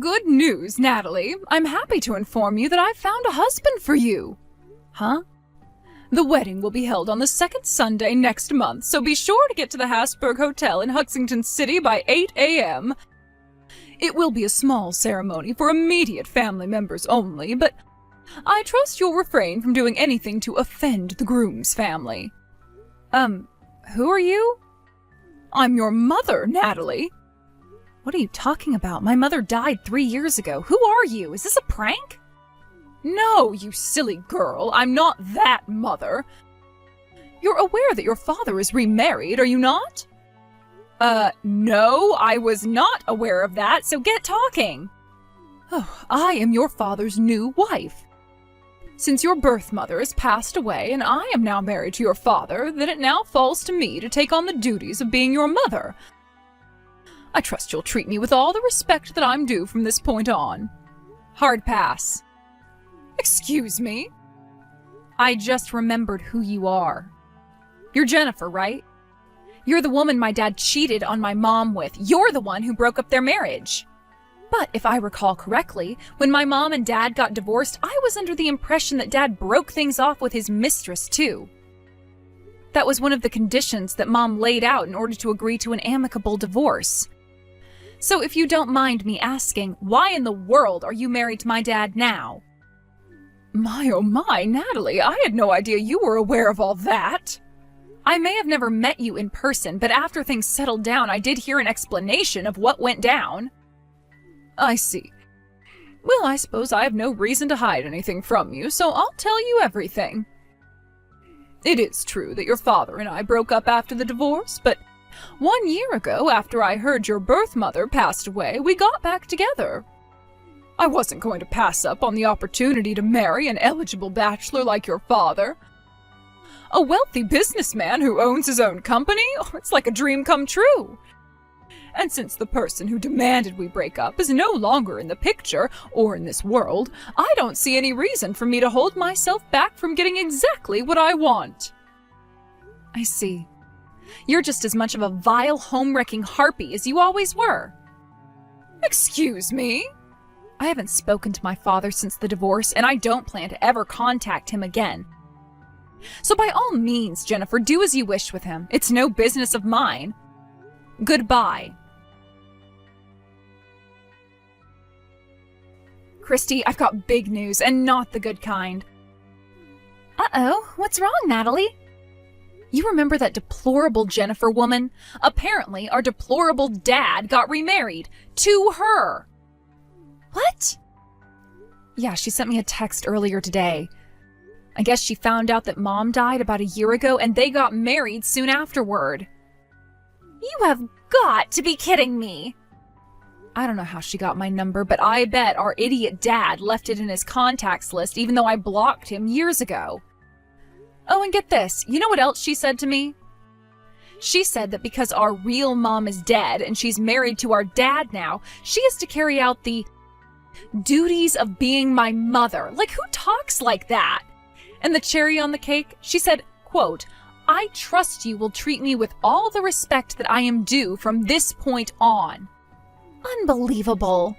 Good news, Natalie. I'm happy to inform you that I've found a husband for you. Huh? The wedding will be held on the second Sunday next month, so be sure to get to the Hasburg Hotel in Huxington City by 8 a.m. It will be a small ceremony for immediate family members only, but I trust you'll refrain from doing anything to offend the groom's family. Who are you? I'm your mother, Natalie. What are you talking about? My mother died 3 years ago. Who are you? Is this a prank? No, you silly girl. I'm not that mother. You're aware that your father is remarried, are you not? No, I was not aware of that, so get talking. Oh, I am your father's new wife. Since your birth mother has passed away and I am now married to your father, then it now falls to me to take on the duties of being your mother. I trust you'll treat me with all the respect that I'm due from this point on. Hard pass. Excuse me? I just remembered who you are. You're Jennifer, right? You're the woman my dad cheated on my mom with. You're the one who broke up their marriage. But if I recall correctly, when my mom and dad got divorced, I was under the impression that dad broke things off with his mistress too. That was one of the conditions that mom laid out in order to agree to an amicable divorce. So if you don't mind me asking, why in the world are you married to my dad now? My oh my, Natalie, I had no idea you were aware of all that. I may have never met you in person, but after things settled down, I did hear an explanation of what went down. I see. Well, I suppose I have no reason to hide anything from you, so I'll tell you everything. It is true that your father and I broke up after the divorce, but 1 year ago, after I heard your birth mother passed away, we got back together. I wasn't going to pass up on the opportunity to marry an eligible bachelor like your father. A wealthy businessman who owns his own company? Oh, it's like a dream come true. And since the person who demanded we break up is no longer in the picture, or in this world, I don't see any reason for me to hold myself back from getting exactly what I want. I see. You're just as much of a vile, home-wrecking harpy as you always were. Excuse me? I haven't spoken to my father since the divorce, and I don't plan to ever contact him again. So by all means, Jennifer, do as you wish with him. It's no business of mine. Goodbye. Christy, I've got big news, and not the good kind. Uh-oh, what's wrong, Natalie? You remember that deplorable Jennifer woman? Apparently, our deplorable dad got remarried. To her. What? Yeah, she sent me a text earlier today. I guess she found out that Mom died about a year ago, and they got married soon afterward. You have got to be kidding me. I don't know how she got my number, but I bet our idiot dad left it in his contacts list even though I blocked him years ago. Oh, and get this. You know what else she said to me? She said that because our real mom is dead and she's married to our dad now, she is to carry out the duties of being my mother. Like, who talks like that? And the cherry on the cake, she said, quote, I trust you will treat me with all the respect that I am due from this point on. Unbelievable.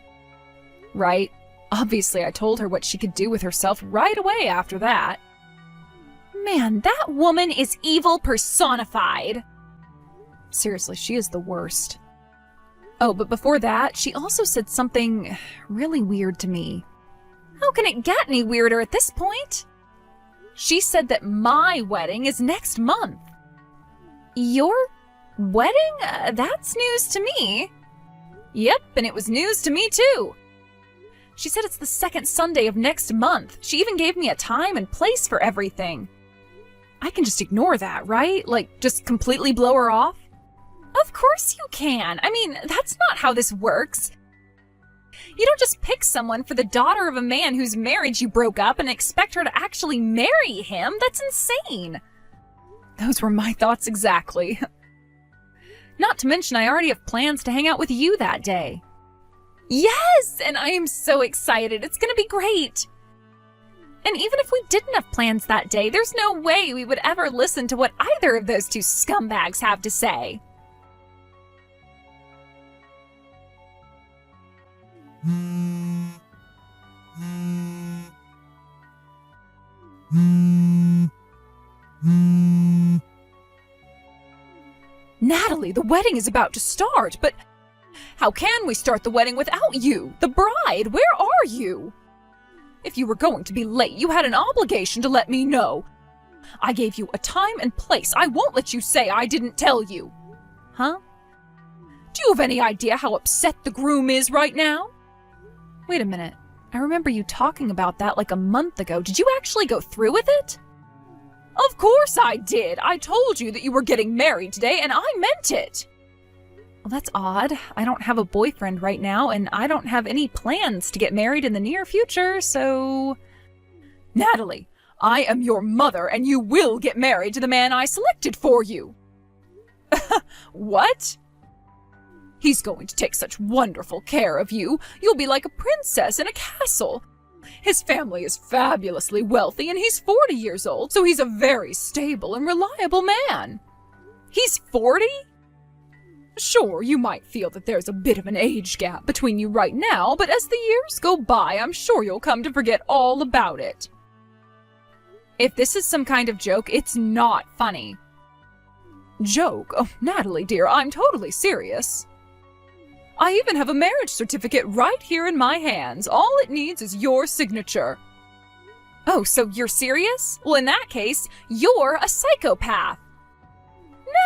Right? Obviously, I told her what she could do with herself right away after that. Man, that woman is evil personified. Seriously, she is the worst. Oh, but before that, she also said something really weird to me. How can it get any weirder at this point? She said that my wedding is next month. Your wedding? That's news to me. Yep, and it was news to me too. She said it's the second Sunday of next month. She even gave me a time and place for everything. I can just ignore that, right? Like, just completely blow her off? Of course you can. I mean, that's not how this works. You don't just pick someone for the daughter of a man whose marriage you broke up and expect her to actually marry him. That's insane. Those were my thoughts exactly. Not to mention, I already have plans to hang out with you that day. Yes, and I am so excited. It's gonna be great. And even if we didn't have plans that day, there's no way we would ever listen to what either of those two scumbags have to say. Natalie, the wedding is about to start, but how can we start the wedding without you, the bride? Where are you? If you were going to be late, you had an obligation to let me know. I gave you a time and place. I won't let you say I didn't tell you. Huh? Do you have any idea how upset the groom is right now? Wait a minute. I remember you talking about that like a month ago. Did you actually go through with it? Of course I did. I told you that you were getting married today, and I meant it. Well, that's odd. I don't have a boyfriend right now, and I don't have any plans to get married in the near future, so... Natalie, I am your mother, and you will get married to the man I selected for you. What? He's going to take such wonderful care of you. You'll be like a princess in a castle. His family is fabulously wealthy, and he's 40 years old, so he's a very stable and reliable man. He's 40? Sure, you might feel that there's a bit of an age gap between you right now, but as the years go by, I'm sure you'll come to forget all about it. If this is some kind of joke, it's not funny. Joke? Oh, Natalie, dear, I'm totally serious. I even have a marriage certificate right here in my hands. All it needs is your signature. Oh, so you're serious? Well, in that case, you're a psychopath.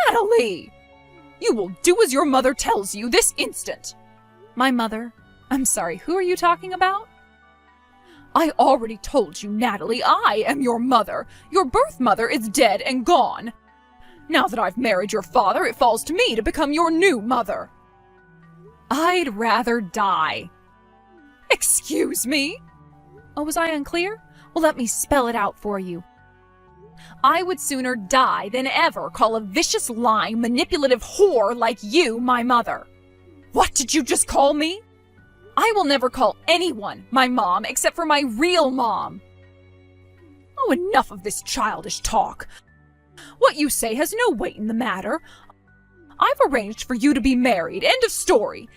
Natalie! You will do as your mother tells you this instant. My mother? I'm sorry, who are you talking about? I already told you, Natalie, I am your mother. Your birth mother is dead and gone. Now that I've married your father, it falls to me to become your new mother. I'd rather die. Excuse me? Oh, was I unclear? Well, let me spell it out for you. I would sooner die than ever call a vicious, lying, manipulative whore like you my mother. What did you just call me? I will never call anyone my mom except for my real mom. Oh, enough of this childish talk. What you say has no weight in the matter. I've arranged for you to be married. End of story.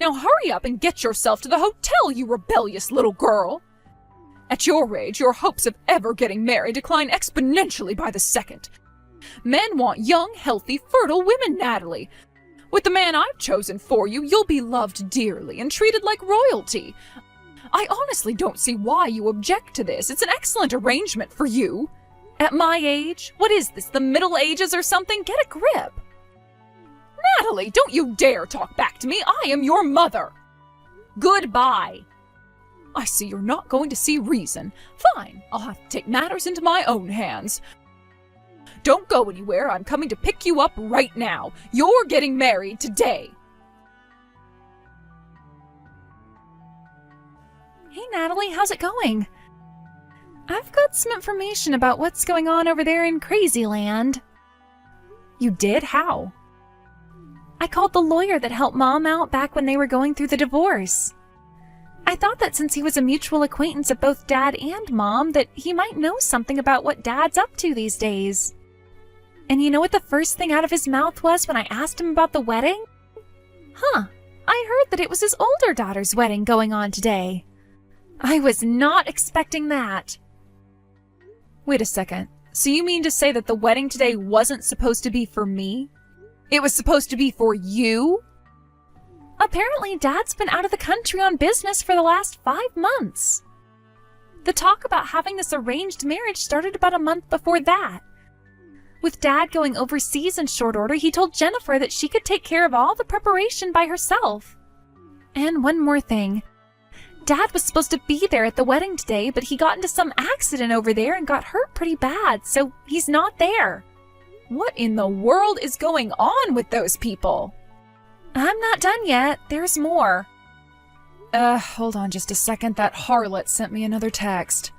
Now hurry up and get yourself to the hotel, you rebellious little girl. At your age, your hopes of ever getting married decline exponentially by the second. Men want young, healthy, fertile women, Natalie. With the man I've chosen for you, you'll be loved dearly and treated like royalty. I honestly don't see why you object to this. It's an excellent arrangement for you. At my age? What is this, the Middle Ages or something? Get a grip. Natalie, don't you dare talk back to me. I am your mother. Goodbye. I see you're not going to see reason. Fine, I'll have to take matters into my own hands. Don't go anywhere. I'm coming to pick you up right now. You're getting married today. Hey, Natalie, how's it going? I've got some information about what's going on over there in Crazyland. You did? How? I called the lawyer that helped Mom out back when they were going through the divorce. I thought that since he was a mutual acquaintance of both Dad and Mom, that he might know something about what Dad's up to these days. And you know what the first thing out of his mouth was when I asked him about the wedding? Huh, I heard that it was his older daughter's wedding going on today. I was not expecting that. Wait a second. So you mean to say that the wedding today wasn't supposed to be for me? It was supposed to be for you? Apparently, Dad's been out of the country on business for the last 5 months. The talk about having this arranged marriage started about a month before that. With Dad going overseas in short order, he told Jennifer that she could take care of all the preparation by herself. And one more thing. Dad was supposed to be there at the wedding today, but he got into some accident over there and got hurt pretty bad, so he's not there. What in the world is going on with those people? I'm not done yet. There's more. Hold on just a second. That harlot sent me another text.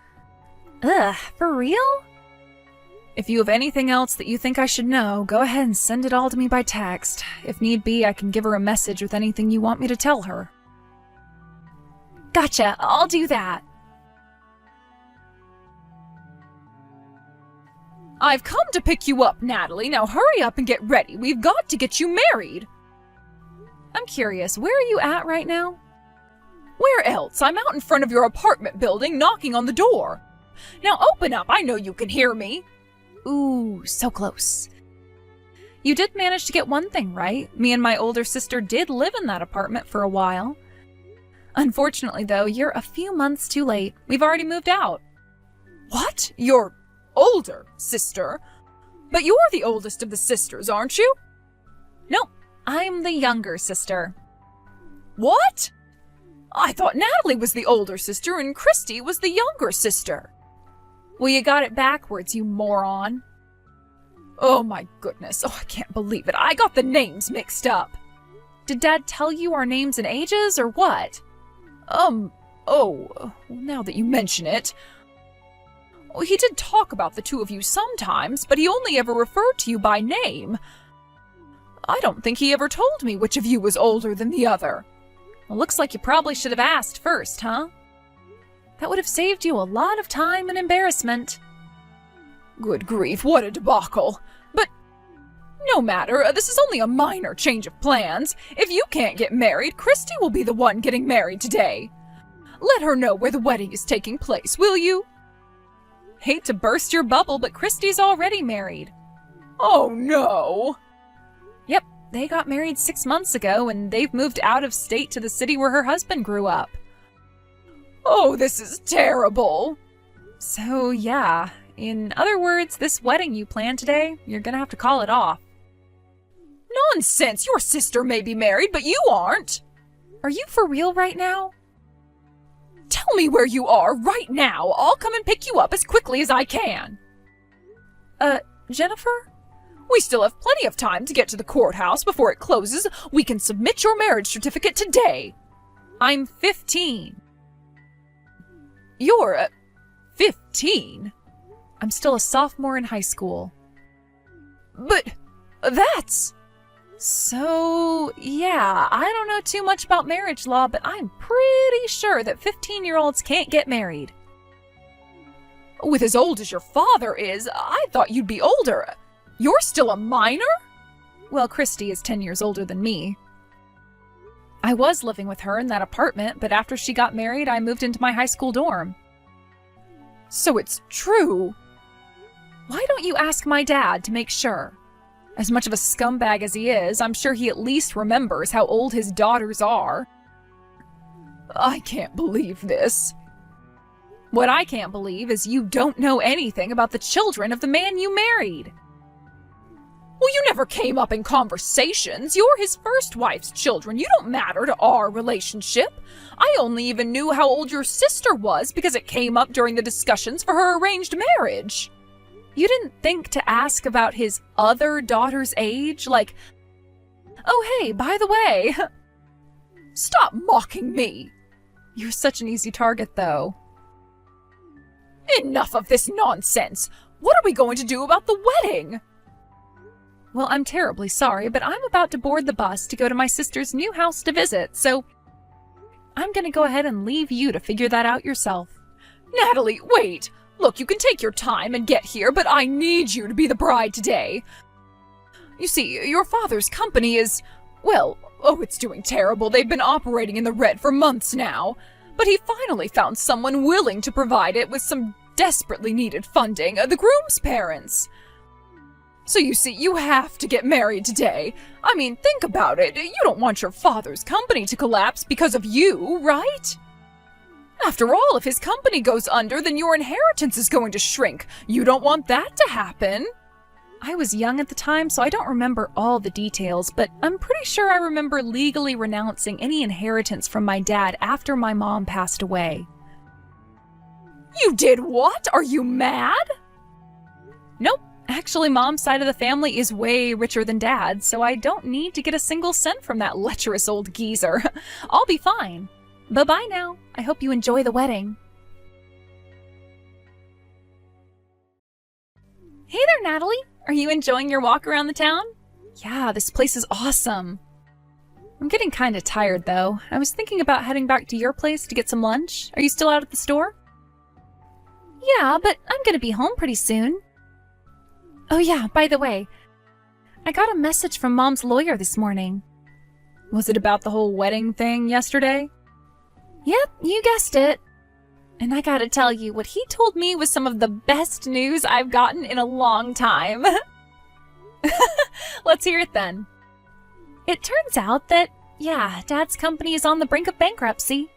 For real? If you have anything else that you think I should know, go ahead and send it all to me by text. If need be, I can give her a message with anything you want me to tell her. Gotcha. I'll do that. I've come to pick you up, Natalie. Now hurry up and get ready. We've got to get you married. I'm curious, where are you at right now? Where else? I'm out in front of your apartment building knocking on the door. Now open up. I know you can hear me. Ooh, so close. You did manage to get one thing right. Me and my older sister did live in that apartment for a while. Unfortunately, though, you're a few months too late. We've already moved out. What? Your older sister? But you're the oldest of the sisters, aren't you? Nope, I'm the younger sister. What? I thought Natalie was the older sister and Christy was the younger sister. Well, you got it backwards, you moron. Oh my goodness, I can't believe it. I got the names mixed up. Did Dad tell you our names and ages, or what? Now that you mention it. He did talk about the two of you sometimes, but he only ever referred to you by name. I don't think he ever told me which of you was older than the other. Well, looks like you probably should have asked first, huh? That would have saved you a lot of time and embarrassment. Good grief, what a debacle. But no matter, this is only a minor change of plans. If you can't get married, Christy will be the one getting married today. Let her know where the wedding is taking place, will you? Hate to burst your bubble, but Christy's already married. Oh no! Yep, they got married 6 months ago, and they've moved out of state to the city where her husband grew up. Oh, this is terrible! So, yeah. In other words, this wedding you planned today, you're gonna have to call it off. Nonsense! Your sister may be married, but you aren't! Are you for real right now? Tell me where you are right now. I'll come and pick you up as quickly as I can. Jennifer? We still have plenty of time to get to the courthouse before it closes. We can submit your marriage certificate today. I'm 15. You're, 15? I'm still a sophomore in high school. But that's... So, yeah, I don't know too much about marriage law, but I'm pretty sure that 15-year-olds can't get married. With as old as your father is, I thought you'd be older. You're still a minor? Well, Christy is 10 years older than me. I was living with her in that apartment, but after she got married, I moved into my high school dorm. So it's true. Why don't you ask my dad to make sure? As much of a scumbag as he is, I'm sure he at least remembers how old his daughters are. I can't believe this. What I can't believe is you don't know anything about the children of the man you married. Well, you never came up in conversations. You're his first wife's children. You don't matter to our relationship. I only even knew how old your sister was because it came up during the discussions for her arranged marriage. You didn't think to ask about his other daughter's age? Like, oh hey, by the way... Stop mocking me! You're such an easy target, though. Enough of this nonsense! What are we going to do about the wedding? Well, I'm terribly sorry, but I'm about to board the bus to go to my sister's new house to visit, so... I'm gonna go ahead and leave you to figure that out yourself. Natalie, wait! Look, you can take your time and get here, but I need you to be the bride today. You see, your father's company is, well, it's doing terrible. They've been operating in the red for months now. But he finally found someone willing to provide it with some desperately needed funding, the groom's parents. So you see, you have to get married today. I mean, think about it. You don't want your father's company to collapse because of you, right? After all, if his company goes under, then your inheritance is going to shrink. You don't want that to happen. I was young at the time, so I don't remember all the details, but I'm pretty sure I remember legally renouncing any inheritance from my dad after my mom passed away. You did what? Are you mad? Nope. Actually, Mom's side of the family is way richer than Dad's, so I don't need to get a single cent from that lecherous old geezer. I'll be fine. Bye-bye now. I hope you enjoy the wedding. Hey there, Natalie. Are you enjoying your walk around the town? Yeah, this place is awesome. I'm getting kind of tired, though. I was thinking about heading back to your place to get some lunch. Are you still out at the store? Yeah, but I'm gonna be home pretty soon. Oh yeah, by the way, I got a message from Mom's lawyer this morning. Was it about the whole wedding thing yesterday? Yep, you guessed it. And I gotta tell you, what he told me was some of the best news I've gotten in a long time. Let's hear it then. It turns out that, yeah, Dad's company is on the brink of bankruptcy.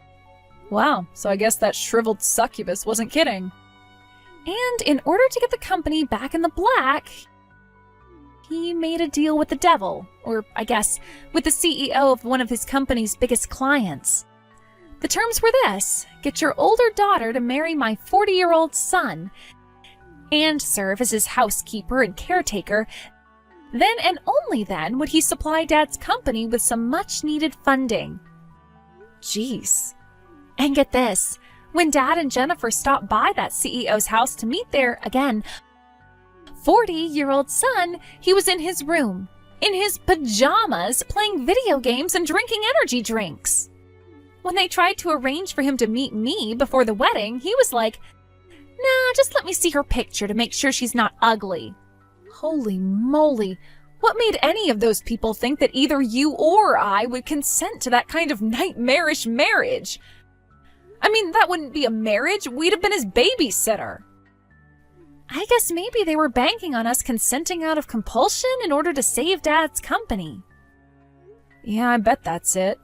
Wow, so I guess that shriveled succubus wasn't kidding. And in order to get the company back in the black, he made a deal with the devil, or I guess, with the CEO of one of his company's biggest clients. The terms were this: get your older daughter to marry my 40-year-old son and serve as his housekeeper and caretaker. Then and only then would he supply Dad's company with some much-needed funding. Jeez. And get this, when Dad and Jennifer stopped by that CEO's house to meet their, again, 40-year-old son, he was in his room, in his pajamas, playing video games and drinking energy drinks. When they tried to arrange for him to meet me before the wedding, he was like, "Nah, just let me see her picture to make sure she's not ugly." Holy moly, what made any of those people think that either you or I would consent to that kind of nightmarish marriage? I mean, that wouldn't be a marriage, we'd have been his babysitter. I guess maybe they were banking on us consenting out of compulsion in order to save Dad's company. Yeah, I bet that's it.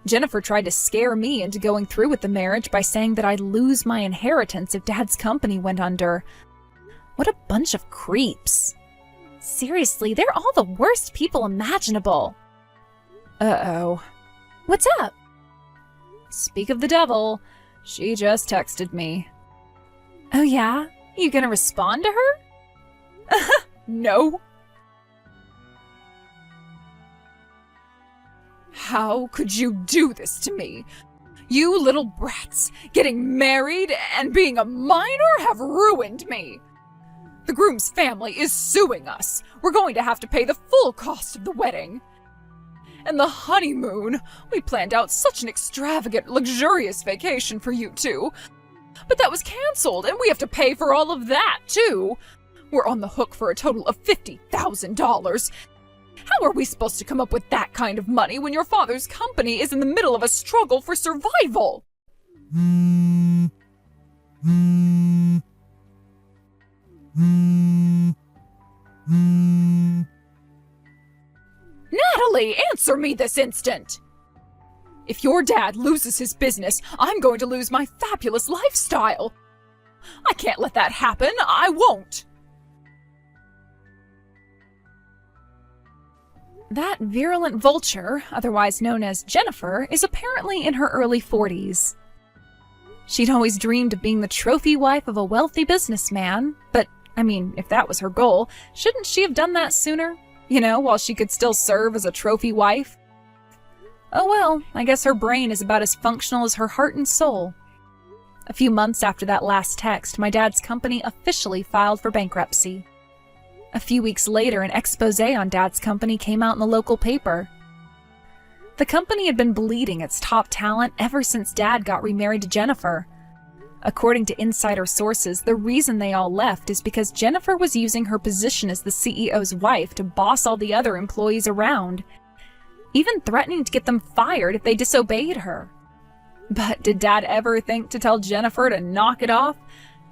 Jennifer tried to scare me into going through with the marriage by saying that I'd lose my inheritance if Dad's company went under. What a bunch of creeps. Seriously, they're all the worst people imaginable. Uh-oh. What's up? Speak of the devil, she just texted me. Oh yeah? You gonna respond to her? No. How could you do this to me? You little brats, getting married and being a minor have ruined me. The groom's family is suing us. We're going to have to pay the full cost of the wedding. And the honeymoon. We planned out such an extravagant, luxurious vacation for you two. But that was canceled, and we have to pay for all of that, too. We're on the hook for a total of $50,000. How are we supposed to come up with that kind of money when your father's company is in the middle of a struggle for survival? Natalie, answer me this instant! If your dad loses his business, I'm going to lose my fabulous lifestyle. I can't let that happen. I won't. That virulent vulture, otherwise known as Jennifer, is apparently in her early 40s. She'd always dreamed of being the trophy wife of a wealthy businessman, but, I mean, if that was her goal, shouldn't she have done that sooner? You know, while she could still serve as a trophy wife? Oh well, I guess her brain is about as functional as her heart and soul. A few months after that last text, my dad's company officially filed for bankruptcy. A few weeks later, an expose on Dad's company came out in the local paper. The company had been bleeding its top talent ever since Dad got remarried to Jennifer. According to insider sources, the reason they all left is because Jennifer was using her position as the CEO's wife to boss all the other employees around, even threatening to get them fired if they disobeyed her. But did Dad ever think to tell Jennifer to knock it off?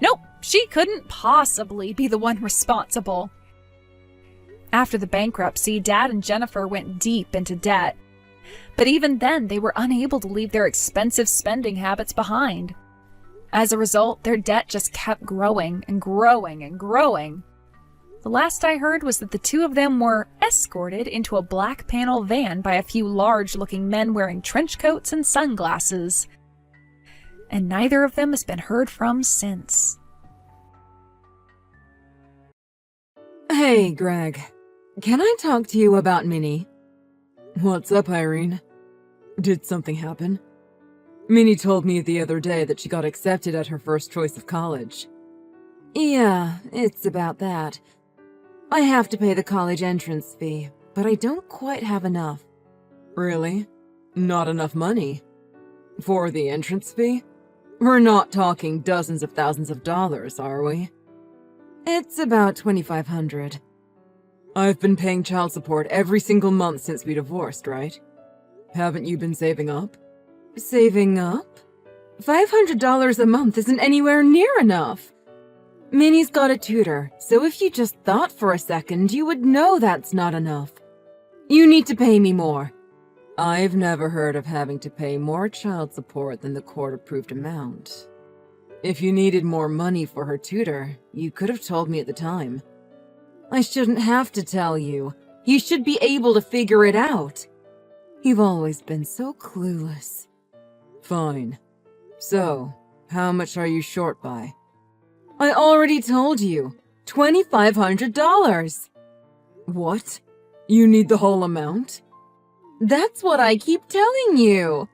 Nope, she couldn't possibly be the one responsible. After the bankruptcy, Dad and Jennifer went deep into debt. But even then, they were unable to leave their expensive spending habits behind. As a result, their debt just kept growing and growing and growing. The last I heard was that the two of them were escorted into a black panel van by a few large-looking men wearing trench coats and sunglasses. And neither of them has been heard from since. Hey, Greg. Can I talk to you about Minnie? What's up, Irene? Did something happen? Minnie told me the other day that she got accepted at her first choice of college. Yeah, it's about that. I have to pay the college entrance fee, but I don't quite have enough. Really? Not enough money? For the entrance fee? We're not talking dozens of thousands of dollars, are we? It's about $2,500. I've been paying child support every single month since we divorced, right? Haven't you been saving up? Saving up? $500 a month isn't anywhere near enough. Minnie's got a tutor, so if you just thought for a second, you would know that's not enough. You need to pay me more. I've never heard of having to pay more child support than the court-approved amount. If you needed more money for her tutor, you could have told me at the time. I shouldn't have to tell you. You should be able to figure it out. You've always been so clueless. Fine. So, how much are you short by? I already told you. $2,500. What? You need the whole amount? That's what I keep telling you.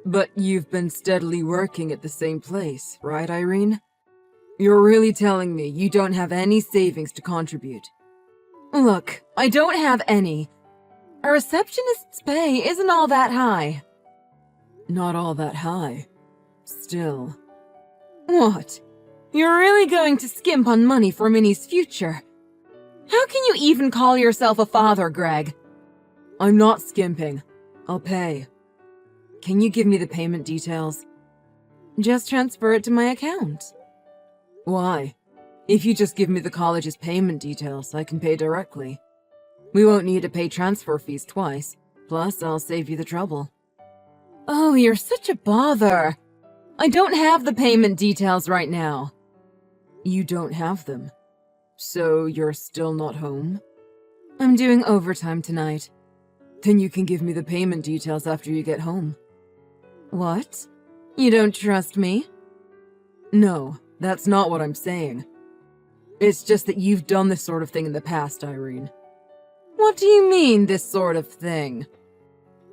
But you've been steadily working at the same place, right, Irene? You're really telling me you don't have any savings to contribute? Look, I don't have any. A receptionist's pay isn't all that high. Not all that high. Still. What? You're really going to skimp on money for Minnie's future? How can you even call yourself a father, Greg? I'm not skimping. I'll pay. Can you give me the payment details? Just transfer it to my account. Why? If you just give me the college's payment details, I can pay directly. We won't need to pay transfer fees twice. Plus, I'll save you the trouble. Oh, you're such a bother. I don't have the payment details right now. You don't have them? So you're still not home? I'm doing overtime tonight. Then you can give me the payment details after you get home. What? You don't trust me? No, that's not what I'm saying. It's just that you've done this sort of thing in the past, Irene. What do you mean, this sort of thing?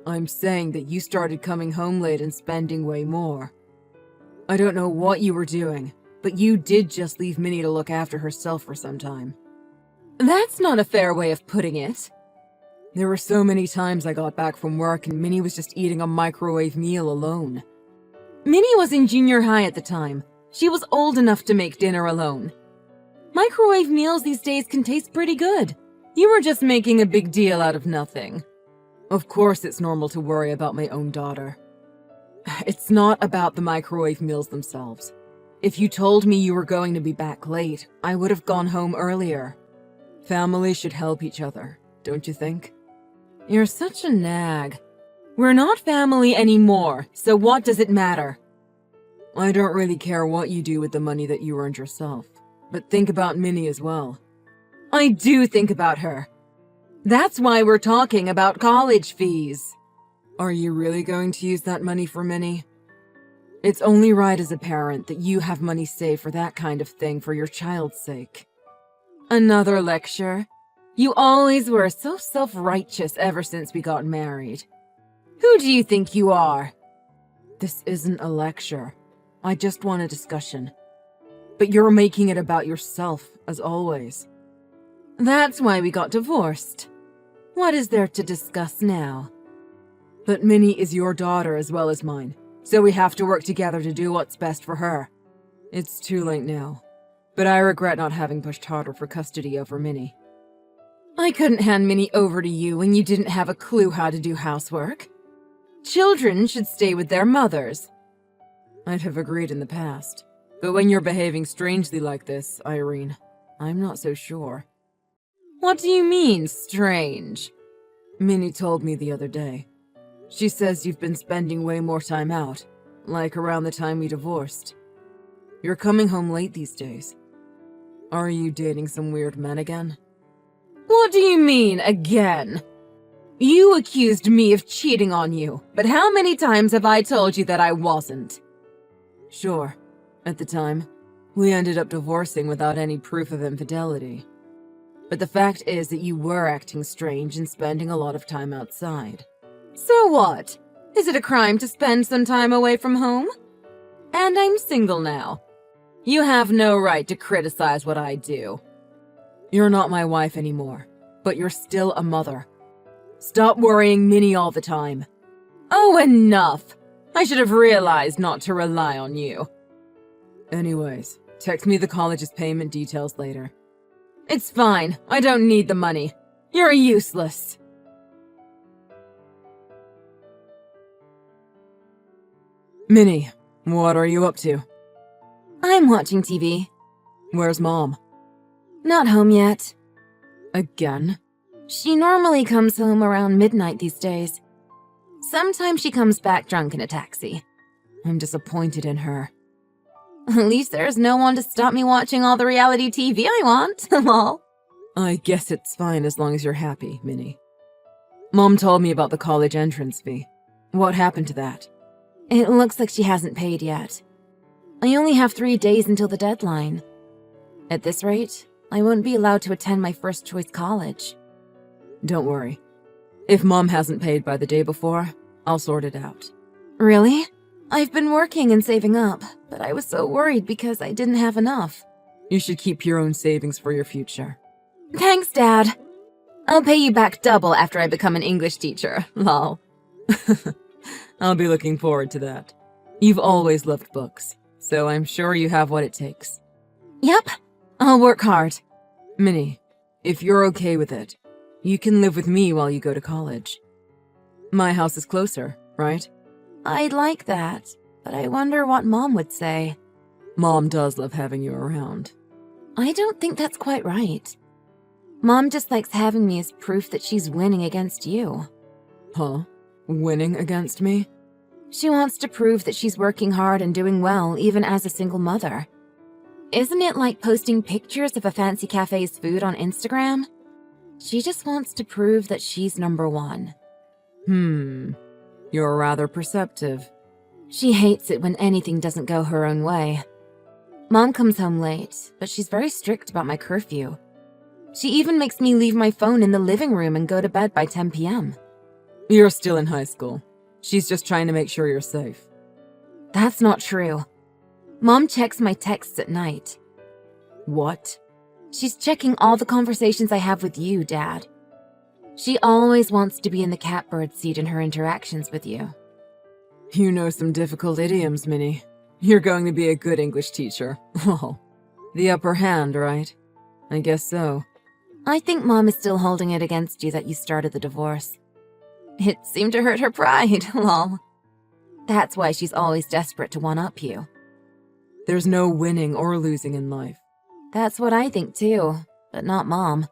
I'm saying that you started coming home late and spending way more. I don't know what you were doing, but you did just leave Minnie to look after herself for some time. That's not a fair way of putting it. There were so many times I got back from work and Minnie was just eating a microwave meal alone. Minnie was in junior high at the time. She was old enough to make dinner alone. Microwave meals these days can taste pretty good. You were just making a big deal out of nothing. Of course it's normal to worry about my own daughter. It's not about the microwave meals themselves. If you told me you were going to be back late, I would have gone home earlier. Families should help each other, don't you think? You're such a nag. We're not family anymore, so what does it matter? I don't really care what you do with the money that you earned yourself, but think about Minnie as well. I do think about her. That's why we're talking about college fees. Are you really going to use that money for Minnie? It's only right as a parent that you have money saved for that kind of thing for your child's sake. Another lecture? You always were so self-righteous ever since we got married. Who do you think you are? This isn't a lecture. I just want a discussion. But you're making it about yourself, as always. That's why we got divorced. What is there to discuss now? But Minnie is your daughter as well as mine, so we have to work together to do what's best for her. It's too late now, but I regret not having pushed harder for custody over Minnie. I couldn't hand Minnie over to you when you didn't have a clue how to do housework. Children should stay with their mothers. I'd have agreed in the past, but when you're behaving strangely like this, Irene, I'm not so sure. What do you mean, strange? Minnie told me the other day. She says you've been spending way more time out, like around the time we divorced. You're coming home late these days. Are you dating some weird men again? What do you mean, again? You accused me of cheating on you, but how many times have I told you that I wasn't? Sure, at the time, we ended up divorcing without any proof of infidelity. But the fact is that you were acting strange and spending a lot of time outside. So what? Is it a crime to spend some time away from home? And I'm single now. You have no right to criticize what I do. You're not my wife anymore, but you're still a mother. Stop worrying Minnie all the time. Oh, enough! I should have realized not to rely on you. Anyways, text me the college's payment details later. It's fine. I don't need the money. You're useless. Minnie, what are you up to? I'm watching TV. Where's Mom? Not home yet. Again? She normally comes home around midnight these days. Sometimes she comes back drunk in a taxi. I'm disappointed in her. At least there's no one to stop me watching all the reality TV I want, lol. I guess it's fine as long as you're happy, Minnie. Mom told me about the college entrance fee. What happened to that? It looks like she hasn't paid yet. I only have 3 days until the deadline. At this rate, I won't be allowed to attend my first choice college. Don't worry. If Mom hasn't paid by the day before, I'll sort it out. Really? I've been working and saving up, but I was so worried because I didn't have enough. You should keep your own savings for your future. Thanks, Dad. I'll pay you back double after I become an English teacher, lol. I'll be looking forward to that. You've always loved books, so I'm sure you have what it takes. Yep, I'll work hard. Minnie, if you're okay with it, you can live with me while you go to college. My house is closer, right? I'd like that, but I wonder what Mom would say. Mom does love having you around. I don't think that's quite right. Mom just likes having me as proof that she's winning against you. Huh? Winning against me? She wants to prove that she's working hard and doing well even as a single mother. Isn't it like posting pictures of a fancy cafe's food on Instagram? She just wants to prove that she's number one. You're rather perceptive. She hates it when anything doesn't go her own way. Mom comes home late, but she's very strict about my curfew. She even makes me leave my phone in the living room and go to bed by 10 p.m. You're still in high school. She's just trying to make sure you're safe. That's not true. Mom checks my texts at night. What? She's checking all the conversations I have with you, Dad. She always wants to be in the catbird seat in her interactions with you. You know some difficult idioms, Minnie. You're going to be a good English teacher. Oh, the upper hand, right? I guess so. I think Mom is still holding it against you that you started the divorce. It seemed to hurt her pride, lol. That's why she's always desperate to one-up you. There's no winning or losing in life. That's what I think too, but not Mom.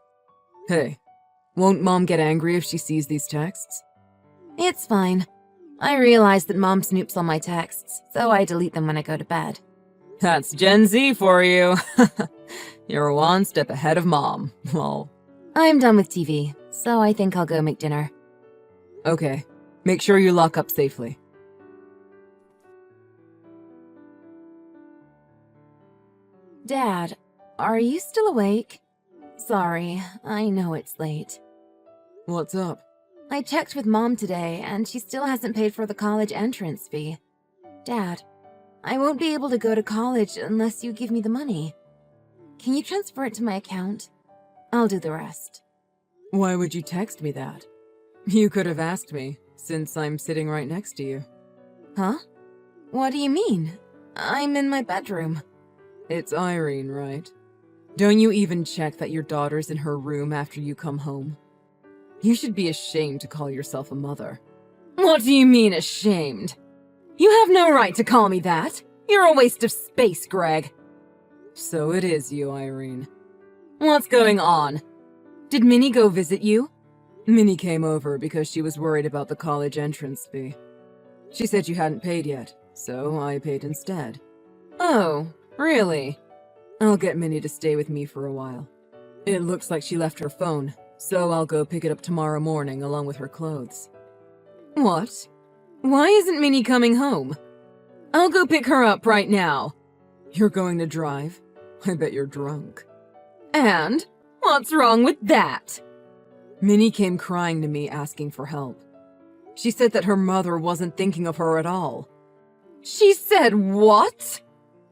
Hey, won't Mom get angry if she sees these texts? It's fine. I realize that Mom snoops on my texts, so I delete them when I go to bed. That's Gen Z for you. You're one step ahead of Mom. Lol. I'm done with TV, so I think I'll go make dinner. Okay, make sure you lock up safely. Dad, are you still awake? Sorry, I know it's late. What's up? I checked with Mom today, and she still hasn't paid for the college entrance fee. Dad, I won't be able to go to college unless you give me the money. Can you transfer it to my account? I'll do the rest. Why would you text me that? You could have asked me, since I'm sitting right next to you. Huh? What do you mean? I'm in my bedroom. It's Irene, right? Don't you even check that your daughter's in her room after you come home? You should be ashamed to call yourself a mother. What do you mean, ashamed? You have no right to call me that. You're a waste of space, Greg. So it is you, Irene. What's going on? Did Minnie go visit you? Minnie came over because she was worried about the college entrance fee. She said you hadn't paid yet, so I paid instead. Oh, really? I'll get Minnie to stay with me for a while. It looks like she left her phone, so I'll go pick it up tomorrow morning along with her clothes. What? Why isn't Minnie coming home? I'll go pick her up right now. You're going to drive? I bet you're drunk. And? What's wrong with that? Minnie came crying to me asking for help. She said that her mother wasn't thinking of her at all. She said what?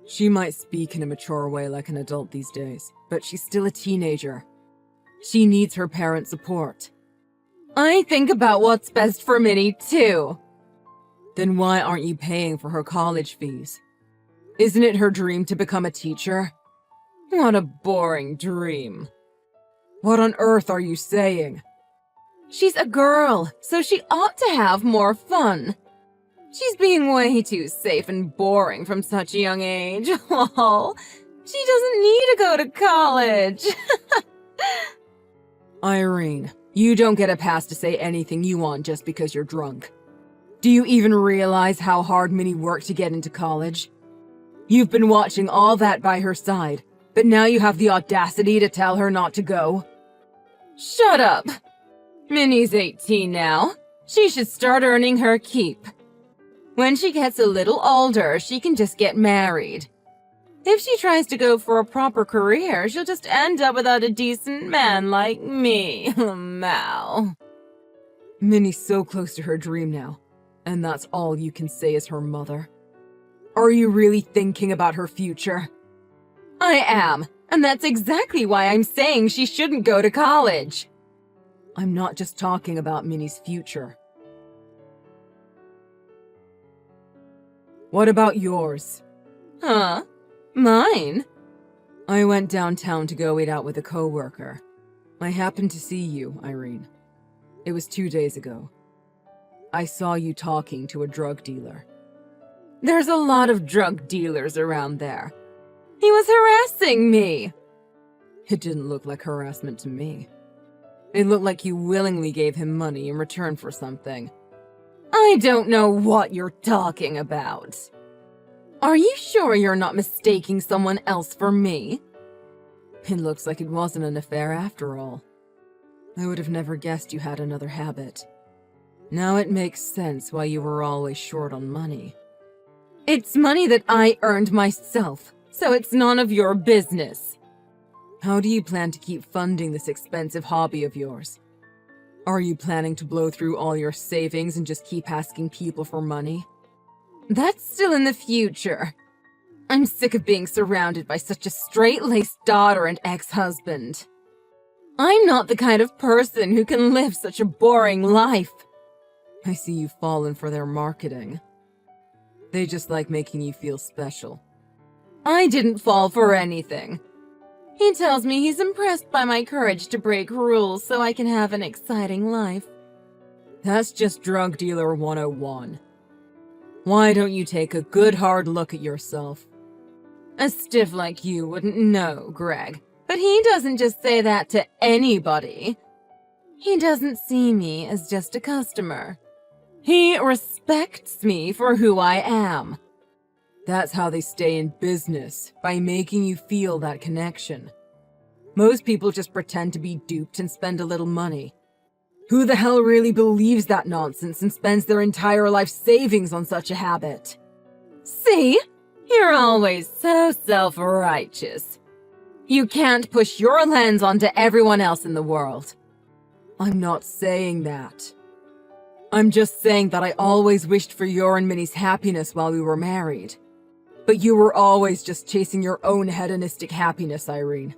She might speak in a mature way like an adult these days, but she's still a teenager. She needs her parents' support. I think about what's best for Minnie, too. Then why aren't you paying for her college fees? Isn't it her dream to become a teacher? What a boring dream. What on earth are you saying? She's a girl, so she ought to have more fun. She's being way too safe and boring from such a young age. Lol. She doesn't need to go to college. Irene, you don't get a pass to say anything you want just because you're drunk. Do you even realize how hard Minnie worked to get into college? You've been watching all that by her side, but now you have the audacity to tell her not to go? Shut up! Minnie's 18 now. She should start earning her keep. When she gets a little older, she can just get married. If she tries to go for a proper career, she'll just end up without a decent man like me. Mal. Minnie's so close to her dream now, and that's all you can say as her mother. Are you really thinking about her future? I am, and that's exactly why I'm saying she shouldn't go to college. I'm not just talking about Minnie's future. What about yours? Huh? Mine? I went downtown to go eat out with a coworker. I happened to see you, Irene. It was 2 days ago. I saw you talking to a drug dealer. There's a lot of drug dealers around there. He was harassing me. It didn't look like harassment to me. It looked like you willingly gave him money in return for something. I don't know what you're talking about. Are you sure you're not mistaking someone else for me? It looks like it wasn't an affair after all. I would have never guessed you had another habit. Now it makes sense why you were always short on money. It's money that I earned myself, so it's none of your business. How do you plan to keep funding this expensive hobby of yours? Are you planning to blow through all your savings and just keep asking people for money? That's still in the future. I'm sick of being surrounded by such a straight-laced daughter and ex-husband. I'm not the kind of person who can live such a boring life. I see you've fallen for their marketing. They just like making you feel special. I didn't fall for anything. He tells me he's impressed by my courage to break rules so I can have an exciting life. That's just drug dealer 101. Why don't you take a good hard look at yourself? A stiff like you wouldn't know, Greg. But he doesn't just say that to anybody. He doesn't see me as just a customer. He respects me for who I am. That's how they stay in business, by making you feel that connection. Most people just pretend to be duped and spend a little money. Who the hell really believes that nonsense and spends their entire life savings on such a habit? See? You're always so self-righteous. You can't push your lens onto everyone else in the world. I'm not saying that. I'm just saying that I always wished for your and Minnie's happiness while we were married. But you were always just chasing your own hedonistic happiness, Irene.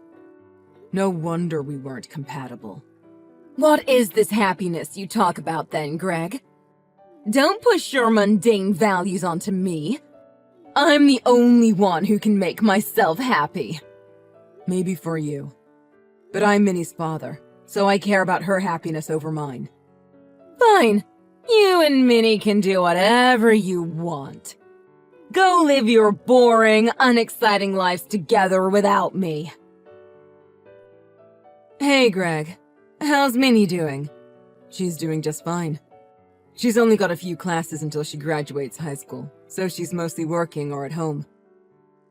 No wonder we weren't compatible. What is this happiness you talk about then, Greg? Don't push your mundane values onto me. I'm the only one who can make myself happy. Maybe for you. But I'm Minnie's father, so I care about her happiness over mine. Fine. You and Minnie can do whatever you want. Go live your boring, unexciting lives together without me. Hey, Greg. How's Minnie doing? She's doing just fine. She's only got a few classes until she graduates high school, so she's mostly working or at home.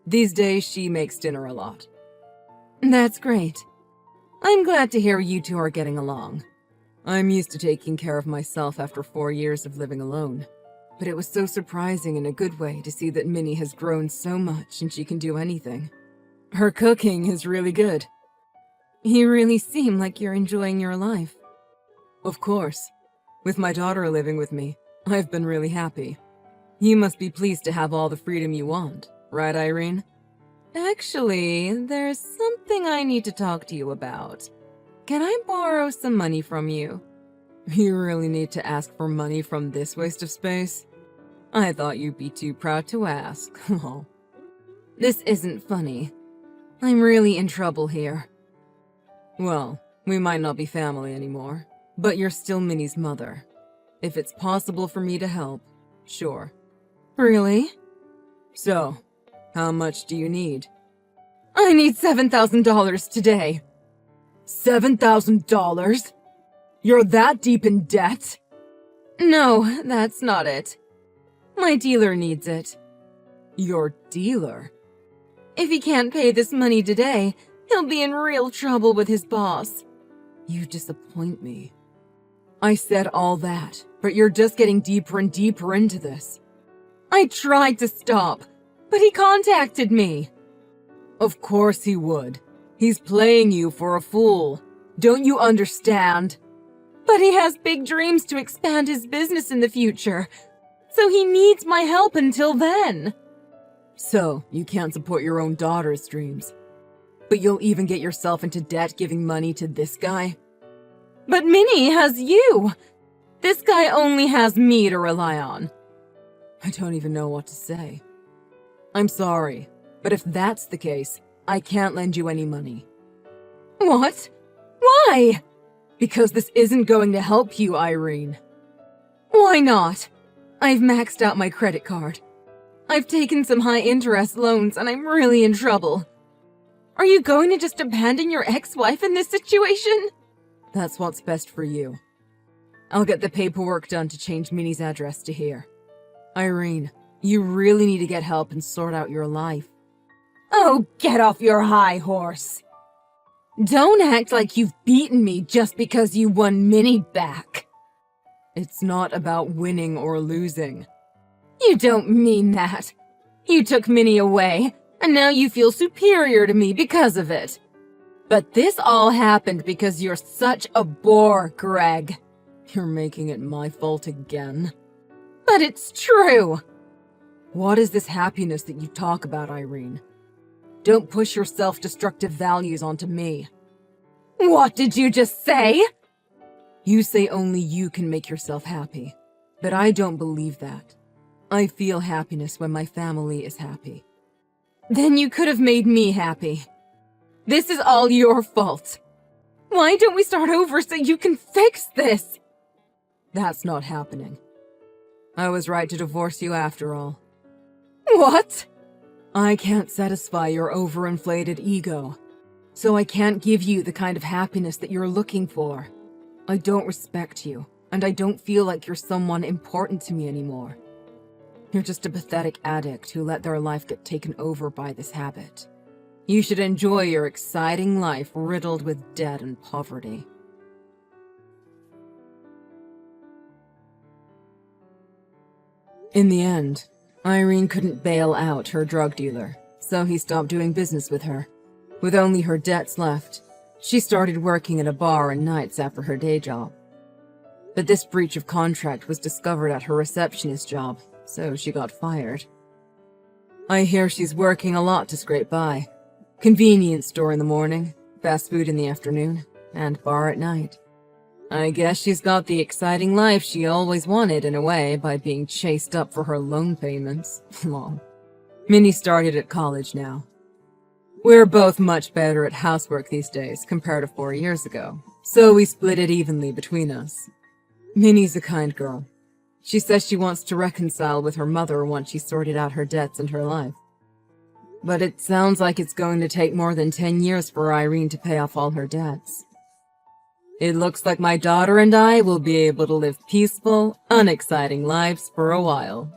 These days, she makes dinner a lot. That's great. I'm glad to hear you two are getting along. I'm used to taking care of myself after 4 years of living alone, but it was so surprising in a good way to see that Minnie has grown so much and she can do anything. Her cooking is really good. You really seem like you're enjoying your life. Of course. With my daughter living with me, I've been really happy. You must be pleased to have all the freedom you want, right, Irene? Actually, there's something I need to talk to you about. Can I borrow some money from you? You really need to ask for money from this waste of space? I thought you'd be too proud to ask. Oh. This isn't funny. I'm really in trouble here. Well, we might not be family anymore, but you're still Minnie's mother. If it's possible for me to help, sure. Really? So, how much do you need? I need $7,000 today. $7,000? You're that deep in debt? No, that's not it. My dealer needs it. Your dealer? If he can't pay this money today, he'll be in real trouble with his boss. You disappoint me. I said all that, but you're just getting deeper and deeper into this. I tried to stop, but he contacted me. Of course he would. He's playing you for a fool. Don't you understand? But he has big dreams to expand his business in the future, so he needs my help until then. So, you can't support your own daughter's dreams. But you'll even get yourself into debt giving money to this guy? But Minnie has you! This guy only has me to rely on. I don't even know what to say. I'm sorry, but if that's the case, I can't lend you any money. What? Why? Because this isn't going to help you, Irene. Why not? I've maxed out my credit card. I've taken some high-interest loans and I'm really in trouble. Are you going to just abandon your ex-wife in this situation? That's what's best for you. I'll get the paperwork done to change Minnie's address to here. Irene, you really need to get help and sort out your life. Oh, get off your high horse. Don't act like you've beaten me just because you won Minnie back. It's not about winning or losing. You don't mean that. You took Minnie away, and now you feel superior to me because of it. But this all happened because you're such a bore, Greg. You're making it my fault again. But it's true. What is this happiness that you talk about, Irene? Don't push your self-destructive values onto me. What did you just say? You say only you can make yourself happy, but I don't believe that. I feel happiness when my family is happy. Then you could have made me happy. This is all your fault. Why don't we start over so you can fix this? That's not happening. I was right to divorce you after all. What? I can't satisfy your overinflated ego, so I can't give you the kind of happiness that you're looking for. I don't respect you, and I don't feel like you're someone important to me anymore. You're just a pathetic addict who let their life get taken over by this habit. You should enjoy your exciting life riddled with debt and poverty. In the end, Irene couldn't bail out her drug dealer, so he stopped doing business with her. With only her debts left, she started working at a bar and nights after her day job. But this breach of contract was discovered at her receptionist job, so she got fired. I hear she's working a lot to scrape by. Convenience store in the morning, fast food in the afternoon, and bar at night. I guess she's got the exciting life she always wanted in a way by being chased up for her loan payments. Lol. Minnie started at college now. We're both much better at housework these days compared to 4 years ago, so we split it evenly between us. Minnie's a kind girl. She says she wants to reconcile with her mother once she's sorted out her debts and her life. But it sounds like it's going to take more than 10 years for Irene to pay off all her debts. It looks like my daughter and I will be able to live peaceful, unexciting lives for a while.